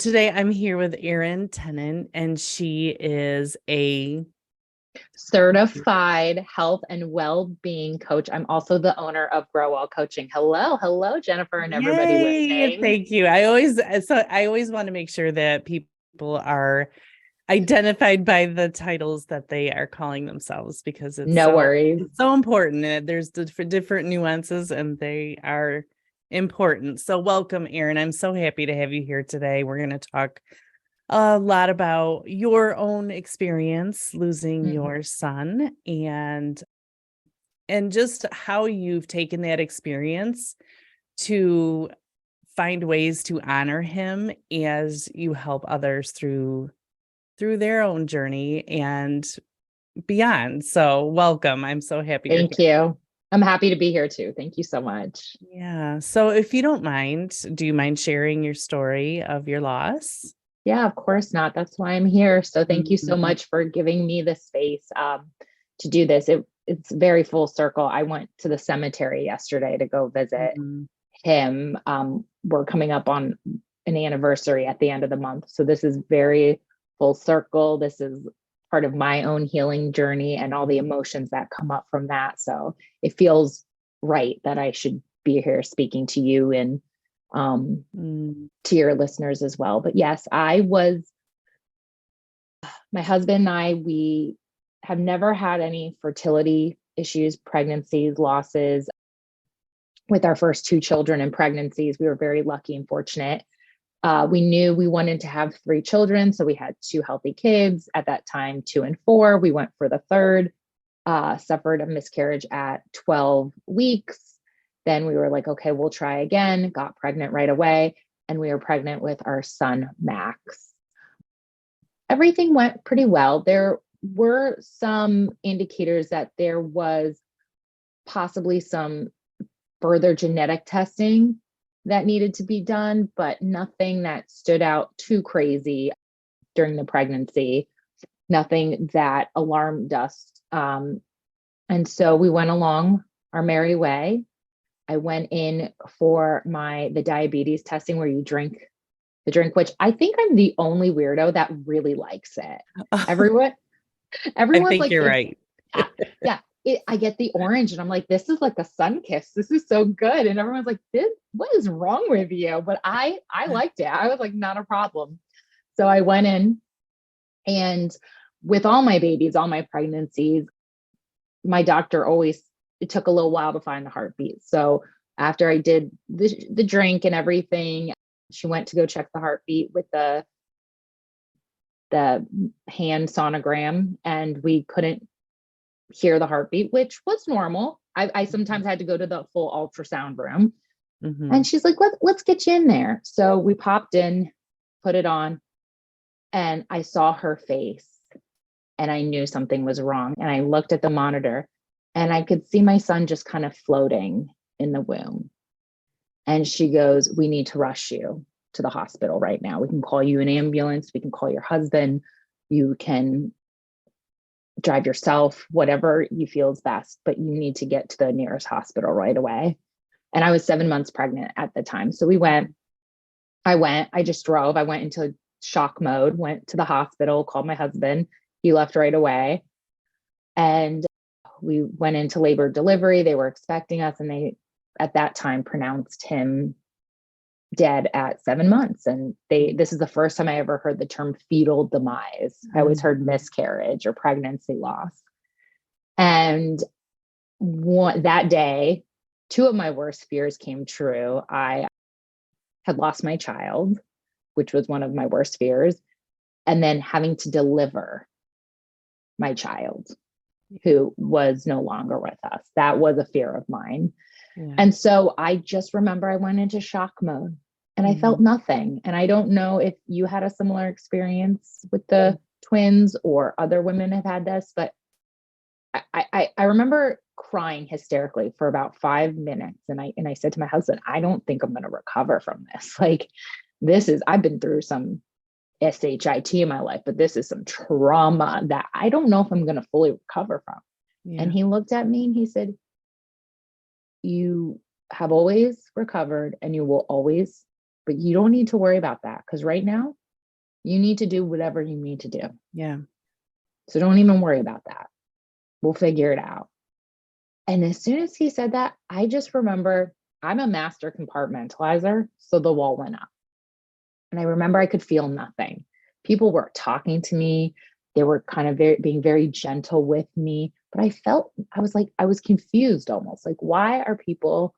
today I'm here with Erin Tennant, and she is a certified health and well-being coach. I'm also the owner of Grow Well Coaching. Hello, Jennifer, and everybody Yay! listening. Thank you. I always want to make sure that people are identified by the titles that they are calling themselves, because No worries. it's so important, and there's different nuances and they are important. So welcome, Erin. I'm so happy to have you here today. We're going to talk a lot about your own experience losing your son, and just how you've taken that experience to find ways to honor him as you help others through their own journey and beyond. So welcome. I'm so happy you're Thank here. you. I'm happy to be here too. Thank you so much. Yeah. So if you don't mind, do you mind sharing your story of your loss? Yeah, of course not. That's why I'm here. So thank you so Mhm. much for giving me the space to do this. It's very full circle. I went to the cemetery yesterday to go visit Mhm. him. We're coming up on an anniversary at the end of the month. So this is very full circle. This is part of my own healing journey and all the emotions that come up from that. So it feels right that I should be here speaking to you and to your listeners as well. But yes, my husband and I, we have never had any fertility issues, pregnancies, losses. With our first two children and pregnancies, we were very lucky and fortunate. We knew we wanted to have three children. So we had two healthy kids at that time, 2 and 4. We went for the third, suffered a miscarriage at 12 weeks. Then we were like, okay, we'll try again, got pregnant right away. And we were pregnant with our son, Max. Everything went pretty well. There were some indicators that there was possibly some further genetic testing that needed to be done, but nothing that stood out too crazy during the pregnancy, nothing that alarmed us. And so we went along our merry way. I went in for the diabetes testing where you drink the drink, which I think I'm the only weirdo that really likes it. Everyone, I everyone's think like, you're it's, right. yeah, I get the orange and I'm like, this is like a sun kiss. This is so good. And everyone's like, what is wrong with you? But I liked it. I was like, not a problem. So I went in, and with all my babies, all my pregnancies, my doctor it took a little while to find the heartbeat. So after I did the drink and everything, she went to go check the heartbeat with the hand sonogram, and we couldn't hear the heartbeat, which was normal. I sometimes had to go to the full ultrasound room. Mm-hmm. And she's like, let's get you in there. So we popped in, put it on, and I saw her face and I knew something was wrong. And I looked at the monitor and I could see my son just kind of floating in the womb. And she goes, we need to rush you to the hospital right now. We can call you an ambulance. We can call your husband. You can drive yourself, whatever you feel is best, but you need to get to the nearest hospital right away. And I was 7 months pregnant at the time. So I just drove. I went into shock mode, went to the hospital, called my husband. He left right away. And we went into labor delivery. They were expecting us, and they, at that time, pronounced him dead at 7 months. And this is the first time I ever heard the term fetal demise. I always heard miscarriage or pregnancy loss. And that day, two of my worst fears came true. I had lost my child, which was one of my worst fears, and then having to deliver my child who was no longer with us. That was a fear of mine. Yeah. And so I just remember I went into shock mode and I felt nothing. And I don't know if you had a similar experience with the twins or other women have had this, but I remember crying hysterically for about 5 minutes. And I said to my husband, I don't think I'm going to recover from this. Like, I've been through some SHIT in my life, but this is some trauma that I don't know if I'm going to fully recover from. Yeah. And he looked at me and he said, you have always recovered and you will always but you don't need to worry about that because right now you need to do whatever you need to do. Yeah. So don't even worry about that. We'll figure it out. And as soon as he said that, I just remember I'm a master compartmentalizer. So the wall went up. And I remember I could feel nothing. People were talking to me. They were kind of being very gentle with me. But I was confused almost. Like, why are people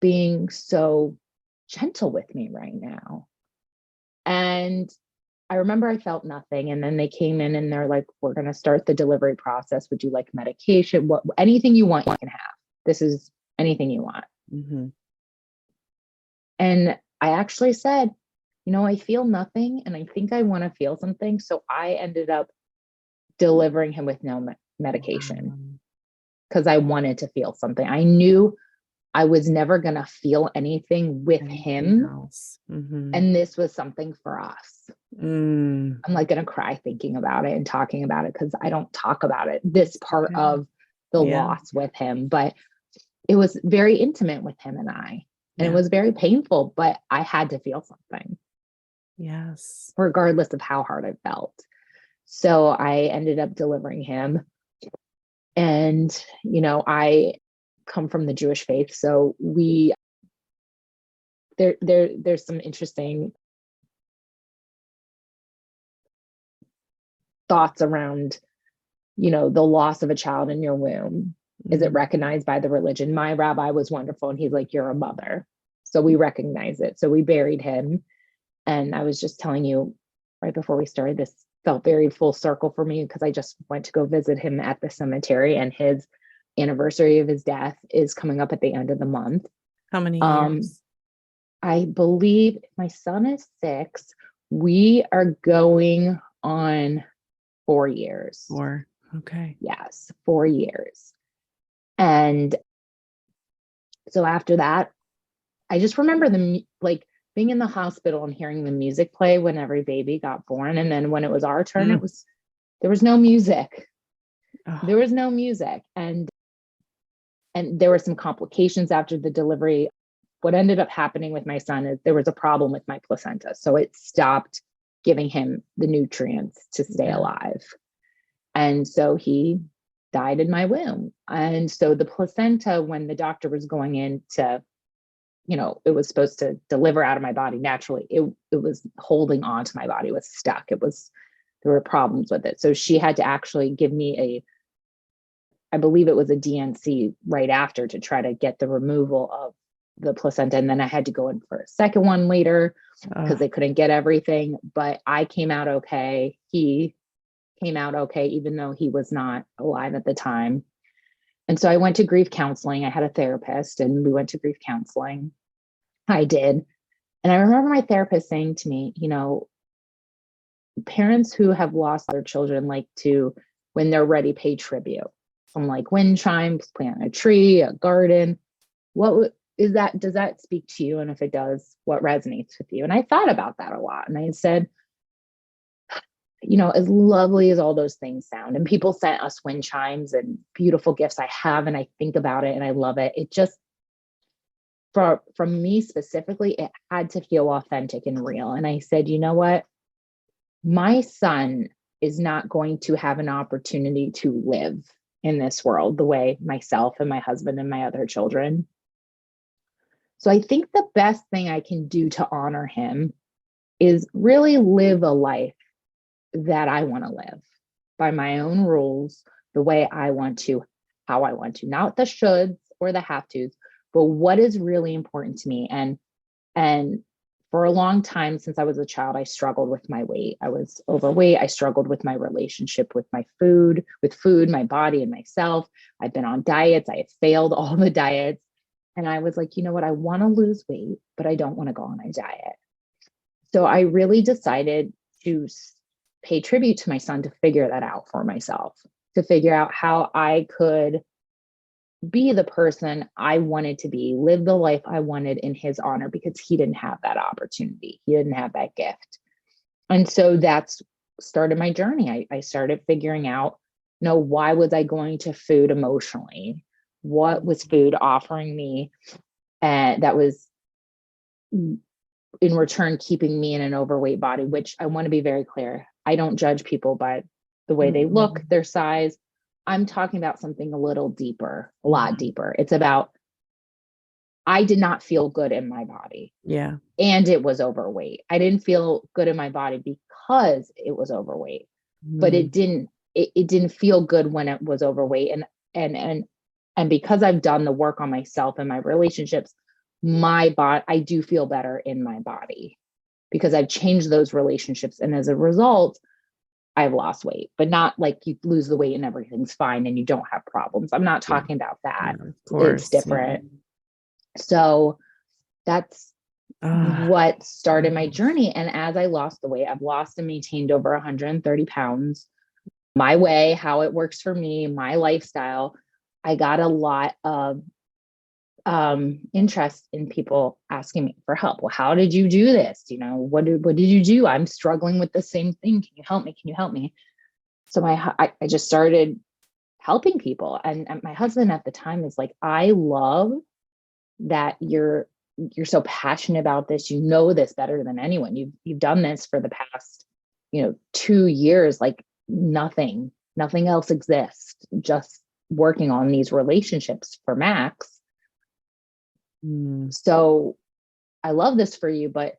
being so gentle with me right now? And I remember I felt nothing. And then they came in and they're like, we're going to start the delivery process. Would you like medication? Anything you want, you can have. This is anything you want. Mm-hmm. And I actually said, I feel nothing and I think I want to feel something. So I ended up delivering him with no medication because I wanted to feel something. I knew I was never going to feel anything with him. Mm-hmm. And this was something for us. I'm like going to cry thinking about it and talking about it because I don't talk about it, this part of the loss with him, but it was very intimate with him and I, and it was very painful, but I had to feel something. Yes. Regardless of how hard I felt. So I ended up delivering him. And, I come from the Jewish faith. So there's some interesting thoughts around, the loss of a child in your womb. Is it recognized by the religion? My rabbi was wonderful. And he's like, you're a mother. So we recognize it. So we buried him. And I was just telling you right before we started, this felt very full circle for me because I just went to go visit him at the cemetery and his anniversary of his death is coming up at the end of the month. How many years? I believe my son is 6. We are going on 4 years. 4. Okay. Yes, 4 years. And so after that, I just remember being in the hospital and hearing the music play when every baby got born. And then when it was our turn, there was no music. Oh. There was no music. And there were some complications after the delivery. What ended up happening with my son is there was a problem with my placenta. So it stopped giving him the nutrients to stay alive. And so he died in my womb. And so the placenta, when the doctor was going in to, it was supposed to deliver out of my body naturally. It was holding on to my body. It was stuck. There were problems with it. So she had to actually give me I believe it was a DNC right after to try to get the removal of the placenta. And then I had to go in for a second one later because they couldn't get everything. But I came out okay. He came out okay, even though he was not alive at the time. And so I went to grief counseling. I had a therapist and we went to grief counseling. I did. And I remember my therapist saying to me, parents who have lost their children like to, when they're ready, pay tribute. Some like wind chimes, plant a tree, a garden. What is that? Does that speak to you? And if it does, what resonates with you? And I thought about that a lot. And I said, as lovely as all those things sound, and people sent us wind chimes and beautiful gifts, I have, and I think about it and I love it. It just, from me specifically, it had to feel authentic and real. And I said, you know what? My son is not going to have an opportunity to live in this world the way myself and my husband and my other children. So I think the best thing I can do to honor him is really live a life that I want to live by my own rules, the way I want to, how I want to, not the shoulds or the have tos, but what is really important to me. And for a long time, since I was a child, I struggled with my weight. I was overweight. I struggled with my relationship with my food, my body, and myself. I've been on diets. I have failed all the diets. And I was like, you know what? I want to lose weight, but I don't want to go on a diet. So I really decided to pay tribute to my son to figure that out for myself, to figure out how I could be the person I wanted to be, live the life I wanted in his honor, because he didn't have that opportunity. He didn't have that gift. And so that's started my journey. I started figuring out, why was I going to food emotionally? What was food offering me? And that was in return keeping me in an overweight body, which I want to be very clear. I don't judge people by the way they look, their size. I'm talking about something a little deeper, a lot deeper. It's about, I did not feel good in my body. Yeah. And it was overweight. I didn't feel good in my body because it was overweight, but it didn't feel good when it was overweight. And because I've done the work on myself and my relationships, my body, I do feel better in my body because I've changed those relationships. And as a result, I've lost weight, but not like you lose the weight and everything's fine and you don't have problems. I'm not talking about that. Of course. It's different. So that's what started my journey. And as I lost the weight, I've lost and maintained over 130 pounds. My way, how it works for me, my lifestyle. I got a lot of interest in people asking me for help. Well, how did you do this? You know, what did you do? I'm struggling with the same thing. Can you help me? Can you help me? So I just started helping people. And my husband at the time is like, I love that you're so passionate about this. You know this better than anyone. You've done this for the past, 2 years. Like nothing else exists. Just working on these relationships for Max. So I love this for you, but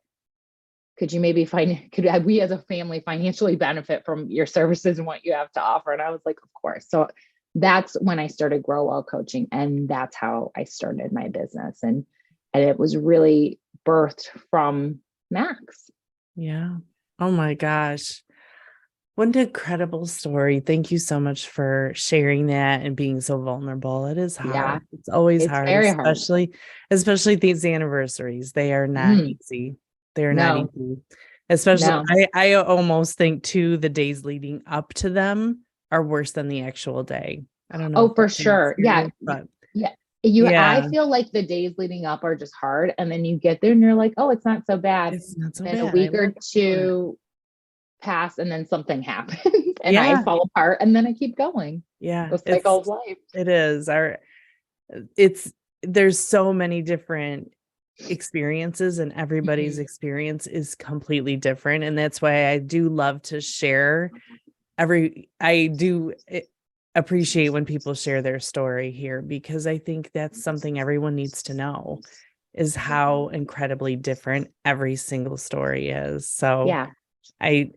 could you maybe could we as a family financially benefit from your services and what you have to offer? And I was like, of course. So that's when I started Grow Well Coaching. And that's how I started my business. And it was really birthed from Max. Yeah. Oh my gosh. What an incredible story. Thank you so much for sharing that and being so vulnerable. It is hard. Yeah, It's always it's hard, very hard. especially these anniversaries. They are not easy. They're not easy. Especially, I almost think too, the days leading up to them are worse than the actual day. I don't know. Oh, for sure. Yeah. But I feel like the days leading up are just hard. And then you get there and you're like, oh, it's not so bad. It's not so then bad. A week or two pass and then something happens and I fall apart and then I keep going. Yeah. The cycle of life. It is. There's so many different experiences and everybody's experience is completely different. And that's why I do love to share I do appreciate when people share their story here, because I think that's something everyone needs to know, is how incredibly different every single story is. So yeah, I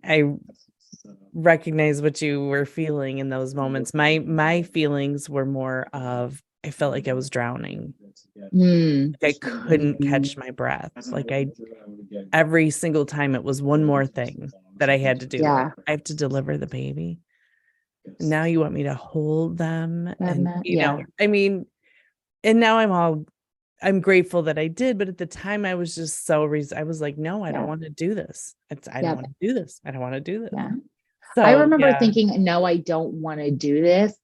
recognize what you were feeling in those moments. My feelings were more of, I felt like I was drowning. Like I couldn't catch my breath. Like every single time it was one more thing that I had to do. Yeah. I have to deliver the baby. And now you want me to hold them. And I mean, and now I'm grateful that I did, but at the time I was just I was like, no, I don't want to do this. I don't want to do this. I don't want to do this. Yeah. So I remember thinking, no, I don't want to do this.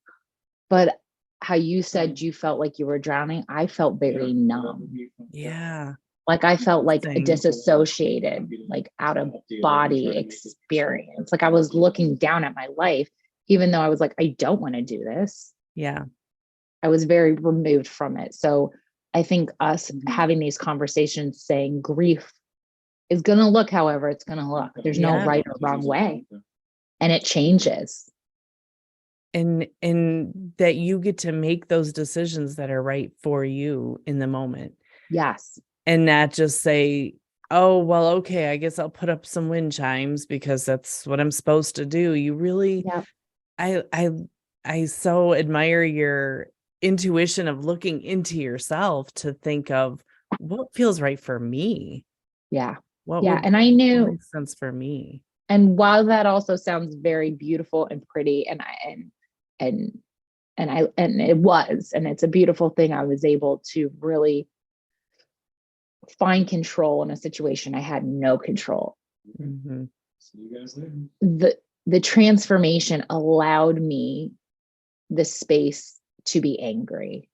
But how you said you felt like you were drowning, I felt very numb. Yeah. Like I felt like disassociated, like out of body experience. Like I was looking down at my life, even though I was like, I don't want to do this. Yeah. I was very removed from it. So I think us having these conversations saying grief is going to look however it's going to look. There's no right or wrong way. And it changes. And that you get to make those decisions that are right for you in the moment. Yes. And not just say, oh, well, okay, I guess I'll put up some wind chimes because that's what I'm supposed to do. You really, I so admire your intuition of looking into yourself to think of what feels right for me. Yeah. What and I knew makes sense for me. And while that also sounds very beautiful and pretty, and it was, and it's a beautiful thing, I was able to really find control in a situation I had no control. Mm-hmm. The transformation allowed me the space to be angry,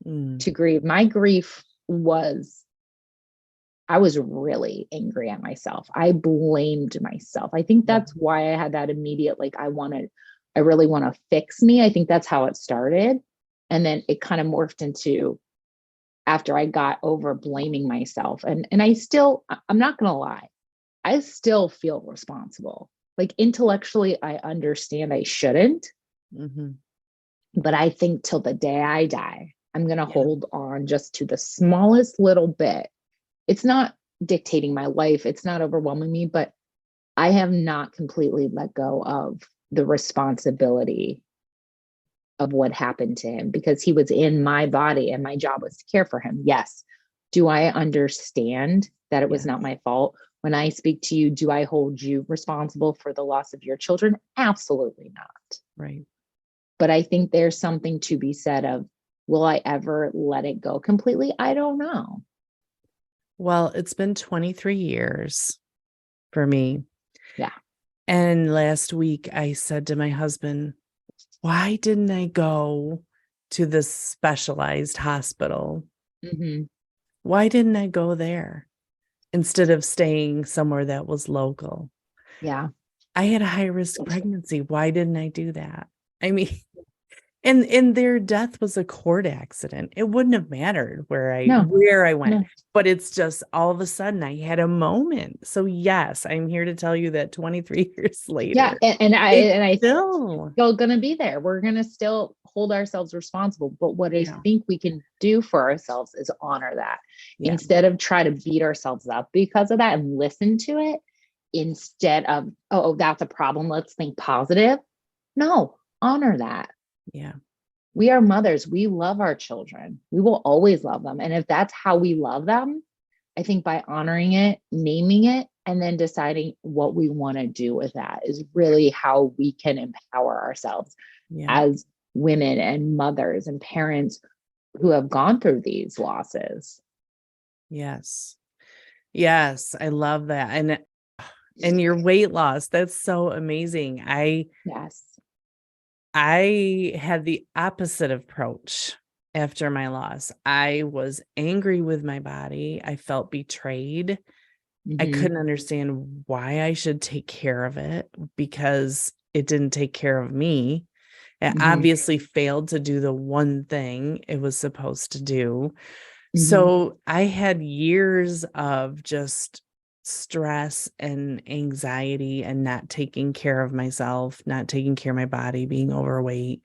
to grieve. My grief was, I was really angry at myself. I blamed myself. I think that's why I had that immediate, like, I really want to fix me. I think that's how it started. And then it kind of morphed into, after I got over blaming myself. And I'm not going to lie, I still feel responsible. Like intellectually, I understand I shouldn't, Mm-hmm. but I think till the day I die, I'm going to Yeah. hold on just to the smallest little bit. It's not dictating my life. It's not overwhelming me, but I have not completely let go of the responsibility of what happened to him because he was in my body and my job was to care for him. Yes. Do I understand that it was Yeah. not my fault? When I speak to you, do I hold you responsible for the loss of your children? Absolutely not. Right. But I think there's something to be said of, will I ever let it go completely? I don't know. Well, it's been 23 years for me. Yeah. And last week I said to my husband, why didn't I go to this specialized hospital? Mm-hmm. Why didn't I go there instead of staying somewhere that was local? Yeah. I had a high risk pregnancy. Why didn't I do that? I mean, and their death was a court accident. It wouldn't have mattered No, where I went, no. but it's just all of a sudden I had a moment. So yes, I'm here to tell you that 23 years Yeah. later, it's I still, still going to be there. We're going to still hold ourselves responsible. But what I yeah, think we can do for ourselves is honor that yeah, instead of try to beat ourselves up because of that and listen to it instead of, oh, that's a problem. Let's think positive. No, honor that. yeah, We are mothers. We love our children. We will always love them. And if that's how we love them, I think by honoring it, naming it, and then deciding what we want to do with that is really how we can empower ourselves yeah, as women and mothers and parents who have gone through these losses. yes, yes. I love that. And your weight loss, that's so amazing. Yes. I had the opposite approach after my loss. I was angry with my body. I felt betrayed. I Mm-hmm. couldn't understand why I should take care of it because it didn't take care of me. It Mm-hmm. obviously failed to do the one thing it was supposed to do. Mm-hmm. So I had years of just stress and anxiety and not taking care of myself, not taking care of my body, being overweight,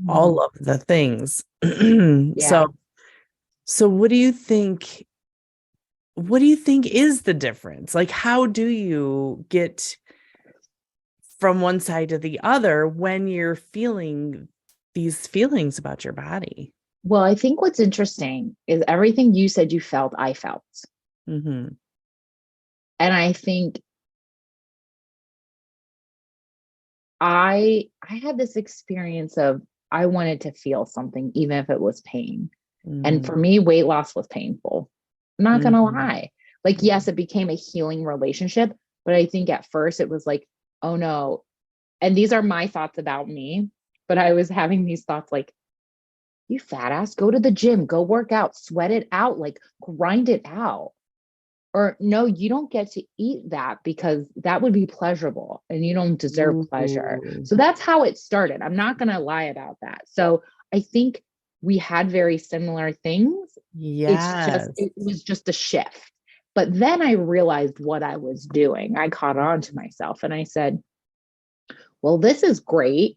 Mm-hmm. all of the things. Yeah. So what do you think is the difference? Like, how do you get from one side to the other when you're feeling these feelings about your body? Well, I think what's interesting is everything you said you felt, I felt. Mm-hmm. And I think I had this experience of I wanted to feel something, even if it was pain. And Mm-hmm. for me, weight loss was painful. I'm not gonna Mm-hmm. lie. Like, yes, it became a healing relationship, but I think at first it was like, oh no. And these are my thoughts about me, but I was having these thoughts like, you fat ass, go to the gym, go work out, sweat it out, like grind it out. Or no, you don't get to eat that because that would be pleasurable and you don't deserve pleasure. Ooh, So that's how it started. I'm not going to lie about that. So I think we had very similar things. yes. It was just a shift. But then I realized what I was doing. I caught on to myself and I said, well, this is great,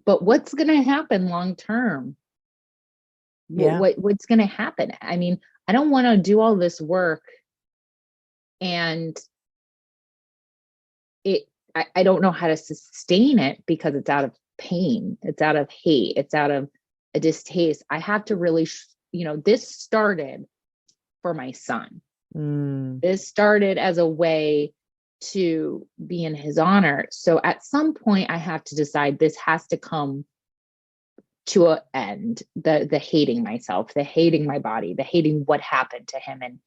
but what's going to happen long term? Yeah. What's going to happen? I mean, I don't want to do all this work and it I don't know how to sustain it because it's out of pain, it's out of hate, it's out of a distaste. I have to really this started for my son. Mm, This started as a way to be in his honor. So at some point I have to decide this has to come to an end. The hating myself, the hating my body, the hating what happened to him and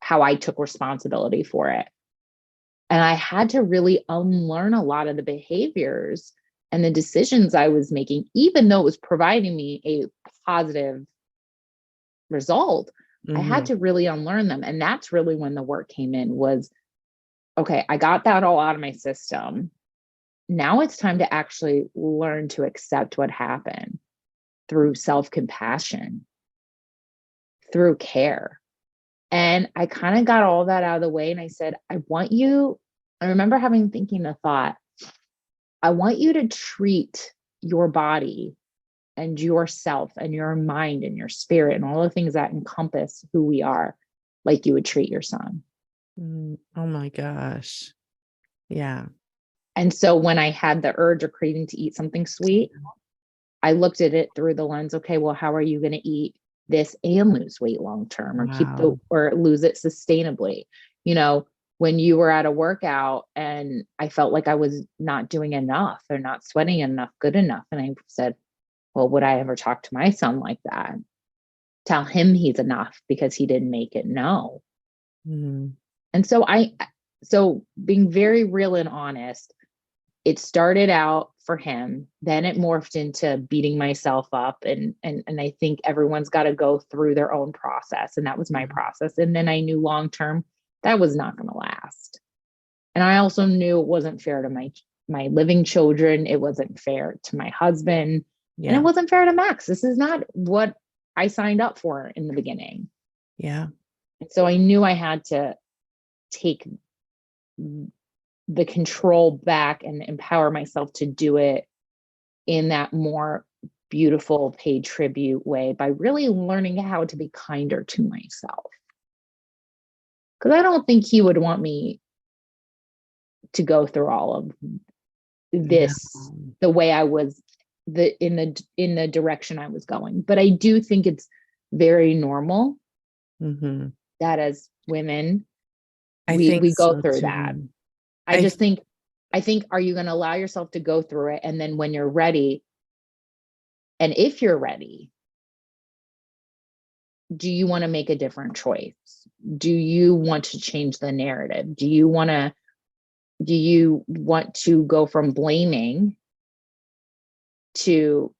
how I took responsibility for it. And I had to really unlearn a lot of the behaviors and the decisions I was making, even though it was providing me a positive result. I had mm-hmm. to really unlearn them. And that's really when the work came in was, okay, I got that all out of my system. Now it's time to actually learn to accept what happened through self-compassion, through care. And I kind of got all that out of the way. And I said, I remember thinking the thought, I want you to treat your body and yourself and your mind and your spirit and all the things that encompass who we are, like you would treat your son. Oh my gosh. Yeah. And so when I had the urge or craving to eat something sweet, I looked at it through the lens, okay, well, how are you going to eat this and lose weight long term, Wow. or lose it sustainably? When you were at a workout and I felt like I was not doing enough or not sweating enough, good enough. And I said, well, would I ever talk to my son like that? Tell him he's enough because he didn't make it? No. Mhm. And so being very real and honest, it started out for him, then it morphed into beating myself up. And I think everyone's got to go through their own process. And that was my process. And then I knew long term that was not going to last. And I also knew it wasn't fair to my living children. It wasn't fair to my husband. And it wasn't fair to Max. This is not what I signed up for in the beginning. Yeah. And so I knew I had to take the control back and empower myself to do it in that more beautiful paid tribute way by really learning how to be kinder to myself. Because I don't think he would want me to go through all of this the way I was in the direction I was going. But I do think it's very normal that as women, we go through that. I think, are you going to allow yourself to go through it? And then when you're ready, and if you're ready, do you want to make a different choice? Do you want to change the narrative? Do you want to go from blaming to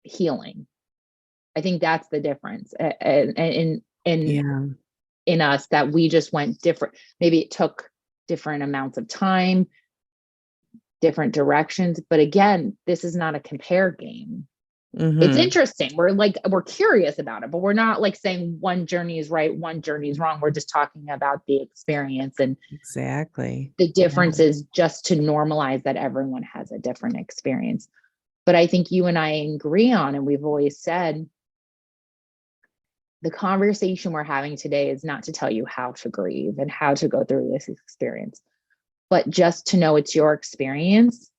healing? I think that's the difference. In us, that we just went different. Maybe it took different amounts of time, different directions. But again, this is not a compare game. It's interesting. We're curious about it, but we're not like saying one journey is right, one journey is wrong. We're just talking about the experience, and exactly the difference is just to normalize that everyone has a different experience. But I think you and I agree on, and we've always said, the conversation we're having today is not to tell you how to grieve and how to go through this experience, but just to know it's your experience.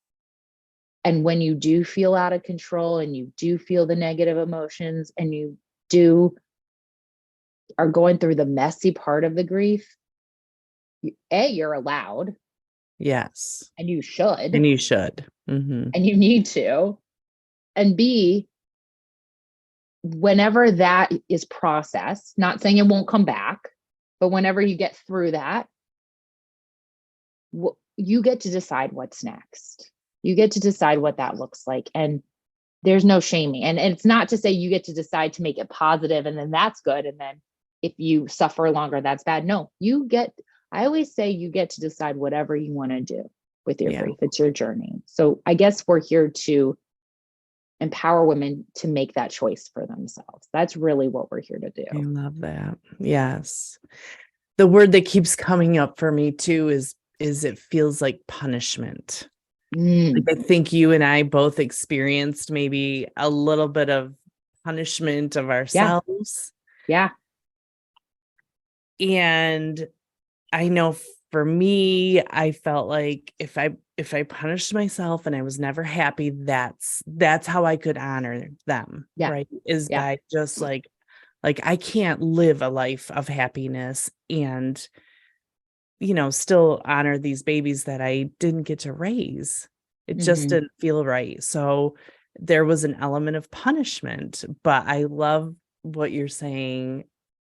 And when you do feel out of control and you do feel the negative emotions and you are going through the messy part of the grief, you're allowed. Yes. And you should. And you should. Mm-hmm. And you need to. And B, whenever that is processed, not saying it won't come back, but whenever you get through that, you get to decide what's next. You get to decide what that looks like. And there's no shaming. And it's not to say you get to decide to make it positive and then that's good. And then if you suffer longer, that's bad. No, I always say you get to decide whatever you want to do with your grief. It's your journey. So I guess we're here to empower women to make that choice for themselves. That's really what we're here to do. I love that. Yes. The word that keeps coming up for me too is it feels like punishment. Like I think you and I both experienced maybe a little bit of punishment of ourselves. Yeah. And I know for me, I felt like if I punished myself and I was never happy, that's how I could honor them. Yeah. Right. Is by just like I can't live a life of happiness and, still honor these babies that I didn't get to raise. It just didn't feel right. So there was an element of punishment, but I love what you're saying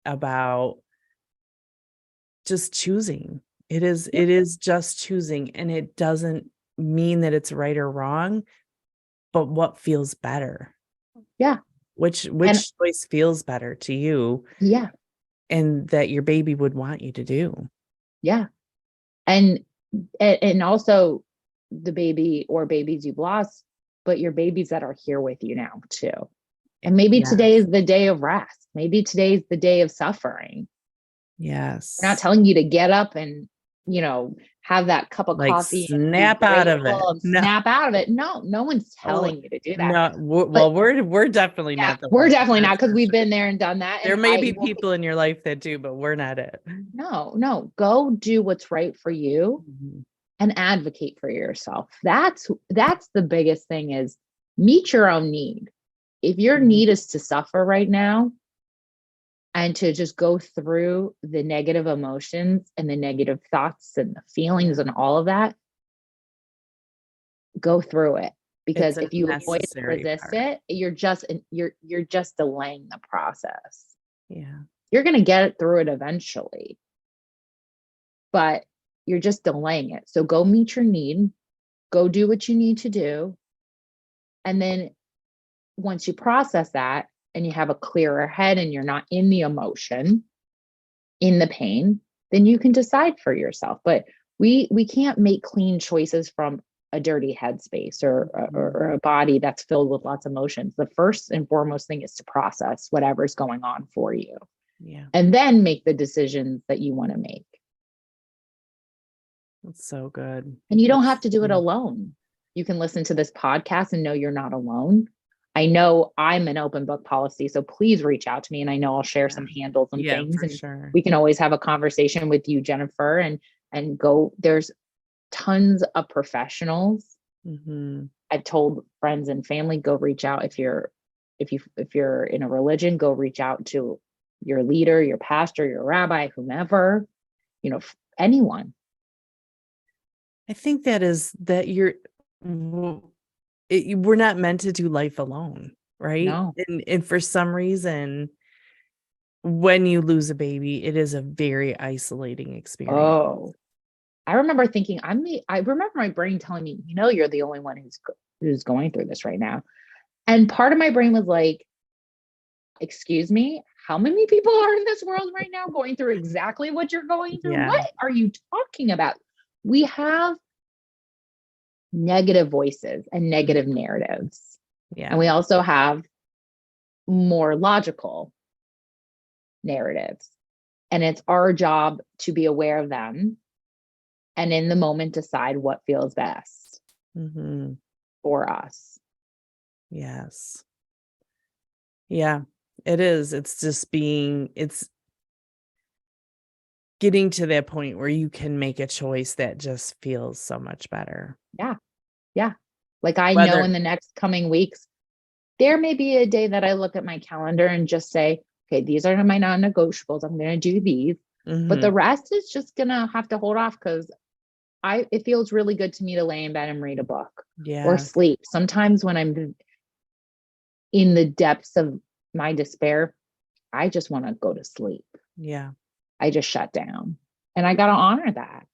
about just choosing. It is just choosing, and it doesn't mean that it's right or wrong, but what feels better. Yeah. Which choice feels better to you? Yeah. And that your baby would want you to do. Yeah. And also the baby or babies you've lost, but your babies that are here with you now too. And maybe today Yes. is the day of rest. Maybe today's the day of suffering. We're not Yes. telling you to get up and, have that cup of Like coffee and be snap out of it. grateful and No. snap out of it. No, no one's Oh, telling you to do that. no. But We're definitely yeah, not the we're ones. definitely not, That's because for we've sure. been there and done that. There And may be people in your life that do, but we're not it. no, go do what's right for you Mhm. and advocate for yourself. That's the biggest thing, is meet your own need. If your Mhm. need is to suffer right now and to just go through the negative emotions and the negative thoughts and the feelings Yeah. and all of that, go through it. It's Because a if you avoid it, necessary resist part. it, you're just delaying the process. Yeah. You're going to get through it eventually, but you're just delaying it. So go meet your need, go do what you need to do. And then once you process that and you have a clearer head and you're not in the emotion, in the pain, then you can decide for yourself. But we can't make clean choices from a dirty headspace or a body that's filled with lots of emotions. The first and foremost thing is to process whatever's going on for you, Yeah. and then make the decisions that you want to make. That's so good. And you don't have That's to do it alone. You can listen to this podcast and know you're not alone. I know I'm an open book policy, so please reach out to me, and I know I'll share some handles and yeah, things, for and sure. we can always have a conversation with you, Jennifer, and go. There's tons of professionals. Mm-hmm. I've told friends and family, go reach out. If you're in a religion, go reach out to your leader, your pastor, your rabbi, whomever, anyone. I think we're not meant to do life alone, right? No. And for some reason, when you lose a baby, it is a very isolating experience. Oh, I remember thinking, I remember my brain telling me, you're the only one who's going through this right now. And part of my brain was like, excuse me, how many people are in this world right now going through exactly what you're going through? Yeah. What are you talking about? We have negative voices and negative narratives. Yeah. And we also have more logical narratives. And it's our job to be aware of them and in the moment decide what feels best Mm-hmm. for us. Yes. Yeah, it is. It's getting to that point where you can make a choice that just feels so much better. Yeah. Yeah. Like I know Whether, in the next coming weeks, there may be a day that I look at my calendar and just say, okay, these are my non-negotiables. I'm going to do these, but the mm-hmm. rest is just going to have to hold off, because it feels really good to me to lay in bed and read a book or Yeah. sleep. Sometimes when I'm in the depths of my despair, I just want to go to sleep. Yeah. I just shut down, and I got to honor that.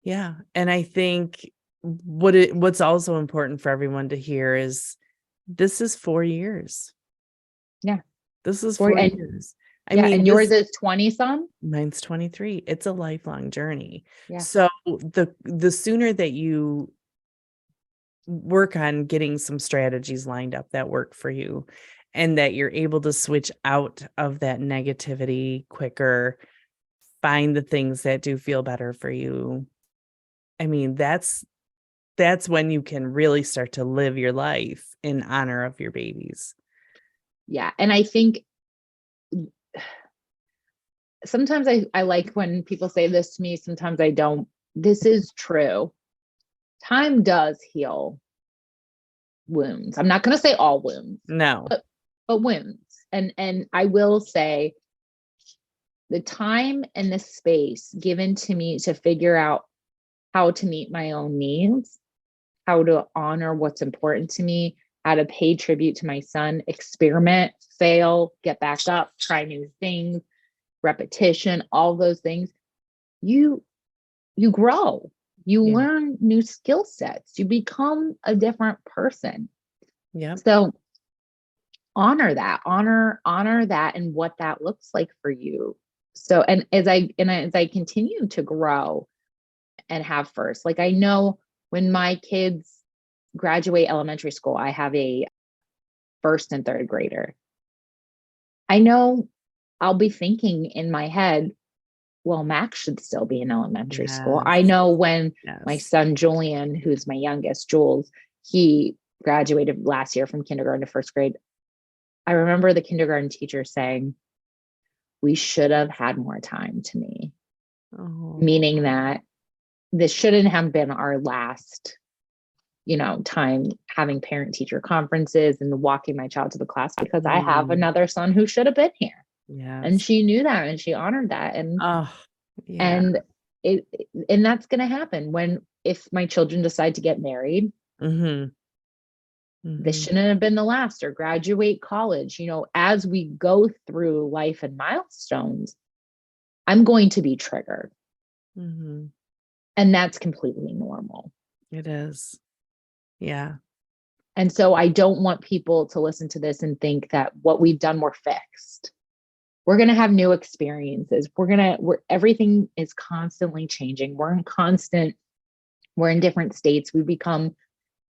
Yeah. And I think what's also important for everyone to hear is this is 4 years. Yeah. This is Or, 4 and years. I yeah. mean, And yours is 20 some. mine's 23. It's a lifelong journey. Yeah. So the sooner that you work on getting some strategies lined up that work for you, and that you're able to switch out of that negativity quicker, find the things that do feel better for you. I mean, that's when you can really start to live your life in honor of your babies. Yeah. And I think sometimes I like when people say this to me, sometimes I don't. This is true. Time does heal wounds. I'm not going to say all wounds, No. but wounds. And I will say the time and the space given to me to figure out how to meet my own needs, how to honor what's important to me, how to pay tribute to my son, experiment, fail, get back up, try new things, repetition, all those things. You grow, you Yeah. learn new skill sets, you become a different person. Yeah. So honor that and what that looks like for you. So, and as I continue to grow and have first, like I know when my kids graduate elementary school, I have a first and third grader. I know I'll be thinking in my head, well, Max should still be in elementary school. I Yes. know when my Yes. son, Julian, who's my youngest, Jules, he graduated last year from kindergarten to first grade. I remember the kindergarten teacher saying, we should have had more time to me, Oh, meaning that this shouldn't have been our last, time having parent teacher conferences and walking my child to the class, because I have another son who should have been here. And yes. she knew that and she honored that. Oh, yeah. And it, and that's going to happen if my children decide to get married. Mm-hmm. This Mm-hmm. shouldn't have been the last, or graduate college. As we go through life and milestones, I'm going to be triggered. Mm-hmm. And that's completely normal. It is. Yeah. And so I don't want people to listen to this and think that what we've done, we're fixed. We're going to have new experiences. Everything is constantly changing. We're in different states. We become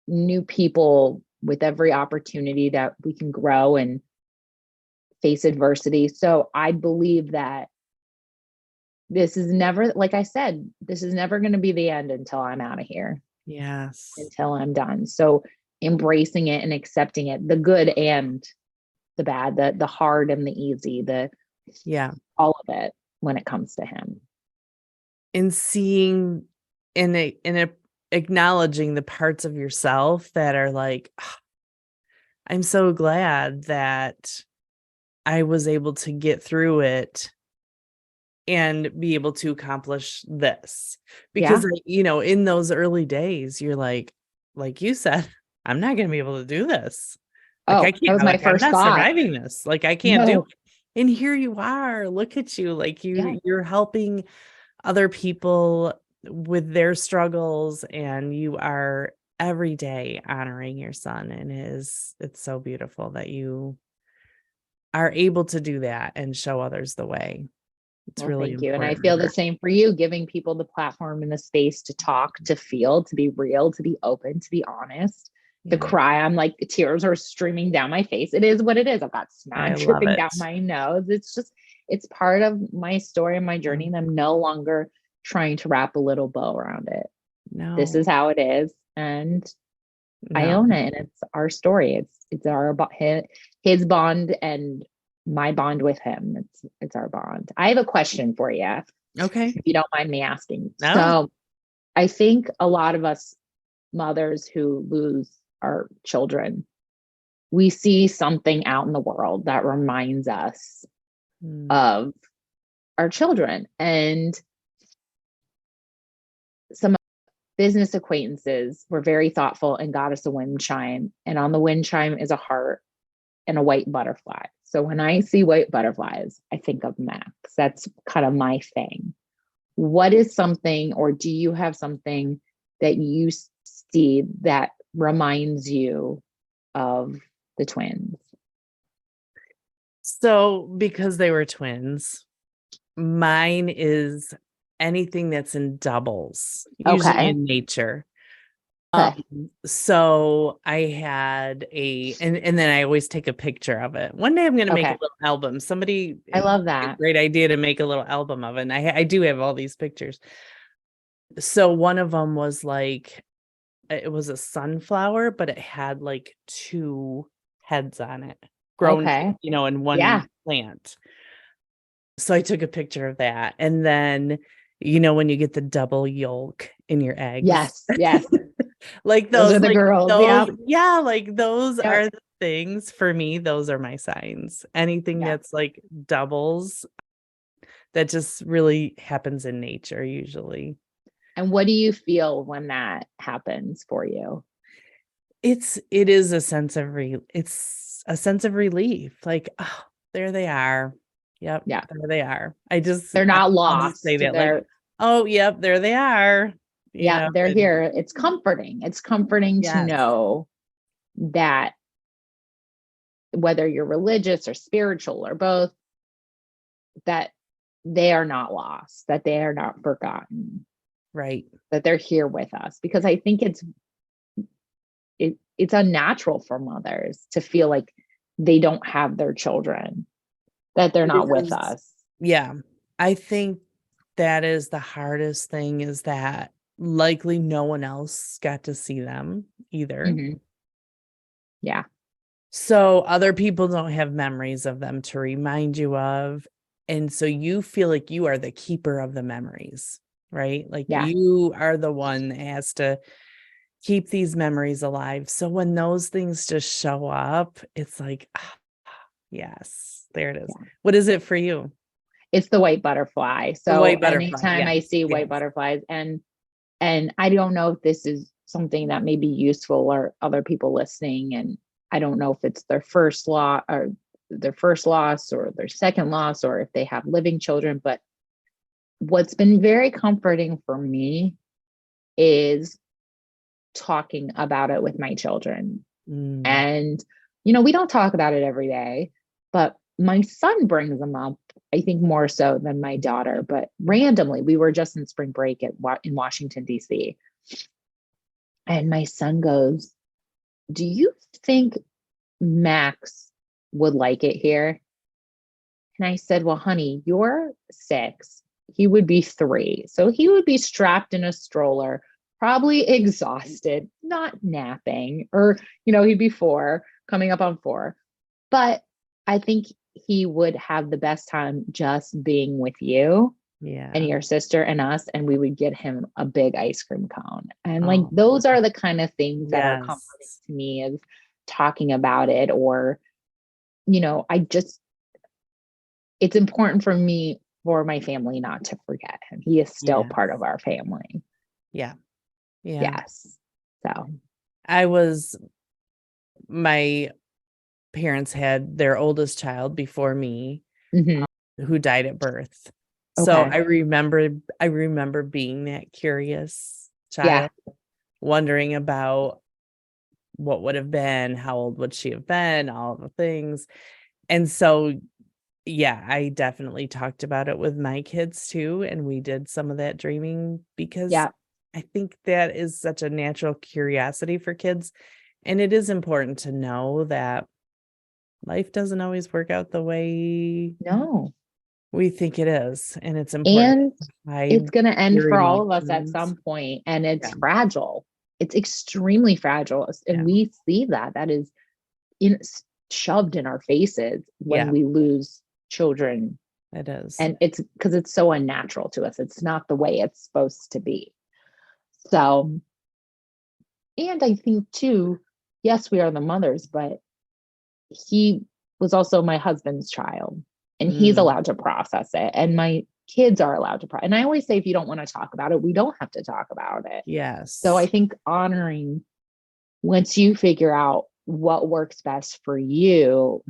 new people with every opportunity that we can grow and face adversity. So I believe that this is never, like I said, this is never going to be the end until I'm out of here, Yes. until I'm done. So embracing it and accepting it, the good and the bad, the hard and the easy, all of it when it comes to him. And seeing and acknowledging the parts of yourself that are like, "Oh, I'm so glad that I was able to get through it and be able to accomplish this." Because, in those early days, you're like you said, I'm not going to be able to do this. Like, I Oh, that can't, was my like, I'm first not thought. surviving this. Like, I can't do No. it. And here you are. Look at you. Like, Yeah. you're helping other people with their struggles, and you are every day honoring your son. And it's so beautiful that you are able to do that and show others the way. It's Well, really thank you. And I feel important. the same for you, giving people the platform and the space to talk, to feel, to be real, to be open, to be honest, to Yeah, cry. I'm like, tears are streaming down my face. It is what it is. I've got I snot love dripping down it. my nose. It's part of my story and my journey. And I'm no longer trying to wrap a little bow around it. This No, is how it is. And I no. own it. And it's our story. It's his bond and my bond with him. It's our bond. I have a question for you, Okay. if you don't mind me asking. No. So I think a lot of us mothers who lose our children, we see something out in the world that reminds us Mm. of our children. And some business acquaintances were very thoughtful and got us a wind chime. And on the wind chime is a heart and a white butterfly. So when I see white butterflies, I think of Max. That's kind of my thing. What is something, or do you have something that you see that reminds you of the twins? So, because they were twins, mine is anything that's in doubles, usually Okay. in nature. Okay. So I had and then I always take a picture of it. One day I'm going to make a Okay. little album. Somebody, I love a that. great idea to make a little album of it. And I do have all these pictures. So one of them was like, it was a sunflower, but it had like two heads on it, grown, Okay. in Yeah. one plant. So I took a picture of that. And then, when you get the double yolk in your eggs. Yes. Yes. Like Those are those, the like girls. those, Yep. yeah, like those Yep. are the things for me. Those are my signs. Anything Yeah. that's like doubles, that just really happens in nature usually. And what do you feel when that happens for you? It is it's a sense of relief. Like, oh, there they are. Yep, Yeah. there they are. They're not I'll just say lost. that, like, oh, yep, there they are. They're And here. It's comforting. It's comforting to yes, know that whether you're religious or spiritual or both, that they are not lost, that they are not forgotten, right. that they're here with us. Because I think it's it's unnatural for mothers to feel like they don't have their children, that they're not with us. Yeah. I think that is the hardest thing, is that likely no one else got to see them either. Mm-hmm. Yeah. So other people don't have memories of them to remind you of. And so you feel like you are the keeper of the memories, right? Like you are the one that has to keep these memories alive. So when those things just show up, it's like, yes, there it is. Yeah. What is it for you? It's the white butterfly. So anytime I see white butterflies, and I don't know if this is something that may be useful or other people listening, and I don't know if it's their first loss or their second loss, or if they have living children, but what's been very comforting for me is talking about it with my children. And, we don't talk about it every day, but my son brings them up, I think more so than my daughter, but randomly. We were just in spring break in Washington, D.C. And my son goes, "Do you think Max would like it here?" And I said, "Well, honey, you're 6. He would be 3. So he would be strapped in a stroller, probably exhausted, not napping, or, he'd be 4, coming up on 4. But I think he would have the best time just being with you and your sister and us, and we would get him a big ice cream cone." And those are the kind of things that are comforting to me, is talking about it, or, it's important for me, for my family, not to forget him. He is still part of our family. Yeah. Yes. So my parents had their oldest child before me, who died at birth. So I remember being that curious child, wondering about what would have been, how old would she have been, all the things. And so, I definitely talked about it with my kids too. And we did some of that dreaming, because I think that is such a natural curiosity for kids. And it is important to know that life doesn't always work out the way we think it is. And it's important. And it's going to end for all of us at some point, and it's fragile. It's extremely fragile. And we see that is shoved in our faces when we lose children. It is. And it's because it's so unnatural to us. It's not the way it's supposed to be. So, and I think too, yes, we are the mothers, but he was also my husband's child, and he's allowed to process it. And my kids are allowed to and I always say, if you don't want to talk about it, we don't have to talk about it. Yes. So I think honoring, once you figure out what works best for you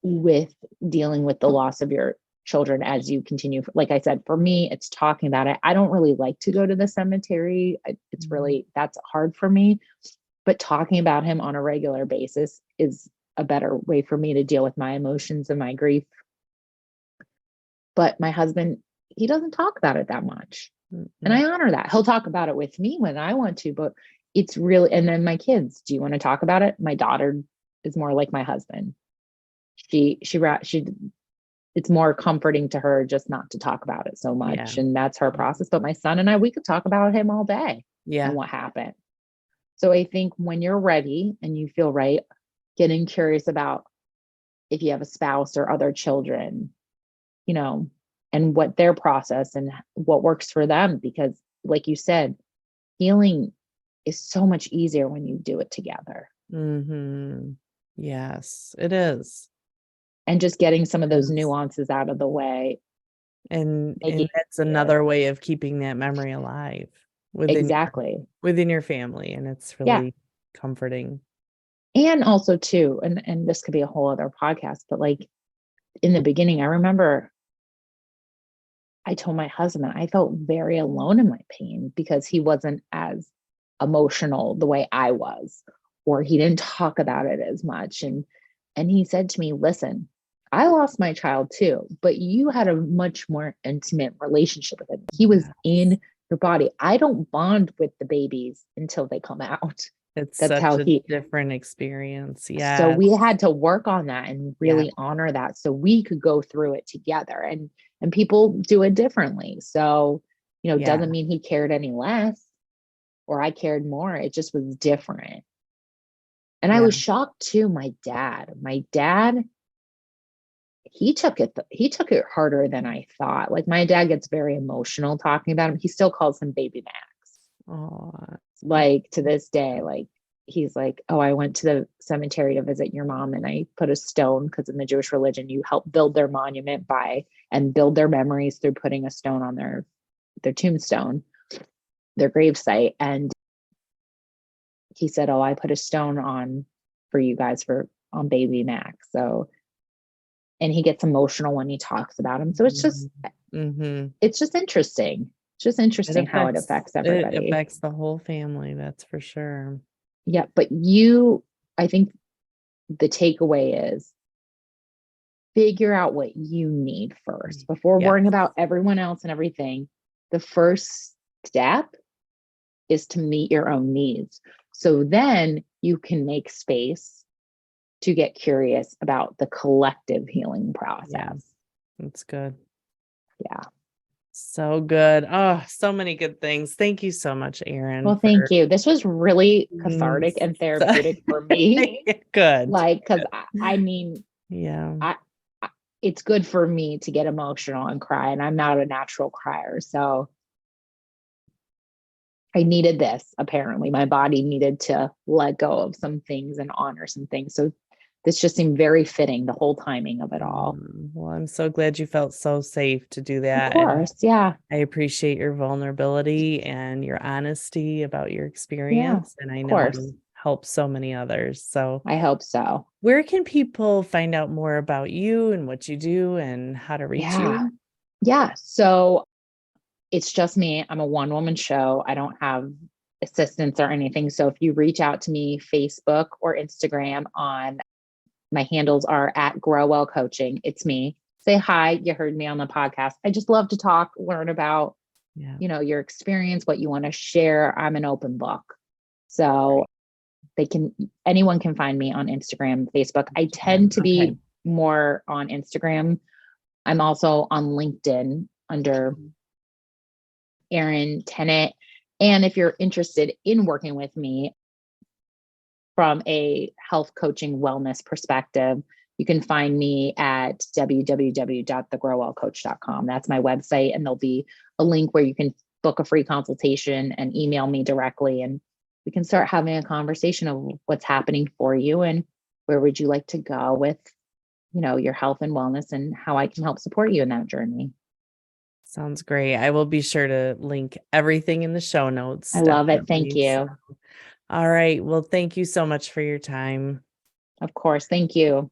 with dealing with the loss of your children as you continue. Like I said, for me, it's talking about it. I don't really like to go to the cemetery. It's really, that's hard for me, but talking about him on a regular basis is a better way for me to deal with my emotions and my grief. But my husband, he doesn't talk about it that much. And I honor that. He'll talk about it with me when I want to, but it's really, and then my kids, do you want to talk about it? My daughter is more like my husband. It's more comforting to her just not to talk about it so much. And that's her process. But my son and I, we could talk about him all day and what happened. So I think when you're ready and you feel right, getting curious about if you have a spouse or other children, and what their process and what works for them, because like you said, healing is so much easier when you do it together. Yes, it is. And just getting some of those nuances out of the way. And that's another way of keeping that memory alive within your family. And it's really comforting. And also too, and this could be a whole other podcast, but like in the beginning, I remember I told my husband I felt very alone in my pain because he wasn't as emotional the way I was, or he didn't talk about it as much. And he said to me, "Listen, I lost my child too, but you had a much more intimate relationship with him. He was in your body. I don't bond with the babies until they come out. It's That's such how a he, different experience. so Yeah. we had to work on that and Yeah. really honor that so we could go through it together. And people do it differently. So, Yeah. doesn't mean he cared any less or I cared more. It just was different. And I Yeah. was shocked too. My dad, he took it harder than I thought. Like my dad gets very emotional talking about him. He still calls him baby Max. Oh, Like to this day, like he's like, oh, I went to the cemetery to visit your mom and I put a stone, because in the Jewish religion, you help build their monument and build their memories through putting a stone on their tombstone, their gravesite. And he said, oh, I put a stone on for you guys on baby Max. So, and he gets emotional when he talks about him. So it's just, mm-hmm. it's just interesting. It's just interesting how it affects everybody. It affects the whole family. That's for sure. Yeah. But I think the takeaway is figure out what you need first before worrying about everyone else and everything. The first step is to meet your own needs. So then you can make space to get curious about the collective healing process. Yeah, that's good. Yeah. So good. Oh, so many good things. Thank you so much, Erin. Well, thank you. This was really cathartic and so therapeutic for me. Good. Like, because I mean, yeah, it's good for me to get emotional and cry, and I'm not a natural crier. So I needed this. Apparently, my body needed to let go of some things and honor some things. So this just seemed very fitting, the whole timing of it all. Well, I'm so glad you felt so safe to do that. Of course. Yeah. I appreciate your vulnerability and your honesty about your experience. And I know course. it helps so many others. So I hope so. where can people find out more about you and what you do and how to reach you? Yeah. So it's just me. I'm a one-woman show. I don't have assistants or anything. So if you reach out to me, Facebook or Instagram, on my handles are at Grow Well Coaching. It's me. Say hi. You heard me on the podcast. I just love to talk, learn about, your experience, what you want to share. I'm an open book. So anyone can find me on Instagram, Facebook. I tend to be more on Instagram. I'm also on LinkedIn under Erin Tennant. And if you're interested in working with me from a health coaching wellness perspective, you can find me at www.thegrowwellcoach.com. That's my website. And there'll be a link where you can book a free consultation and email me directly. And we can start having a conversation of what's happening for you and where would you like to go with, your health and wellness, and how I can help support you in that journey. Sounds great. I will be sure to link everything in the show notes. I love it. Thank you. So, all right. Well, thank you so much for your time. Of course. Thank you.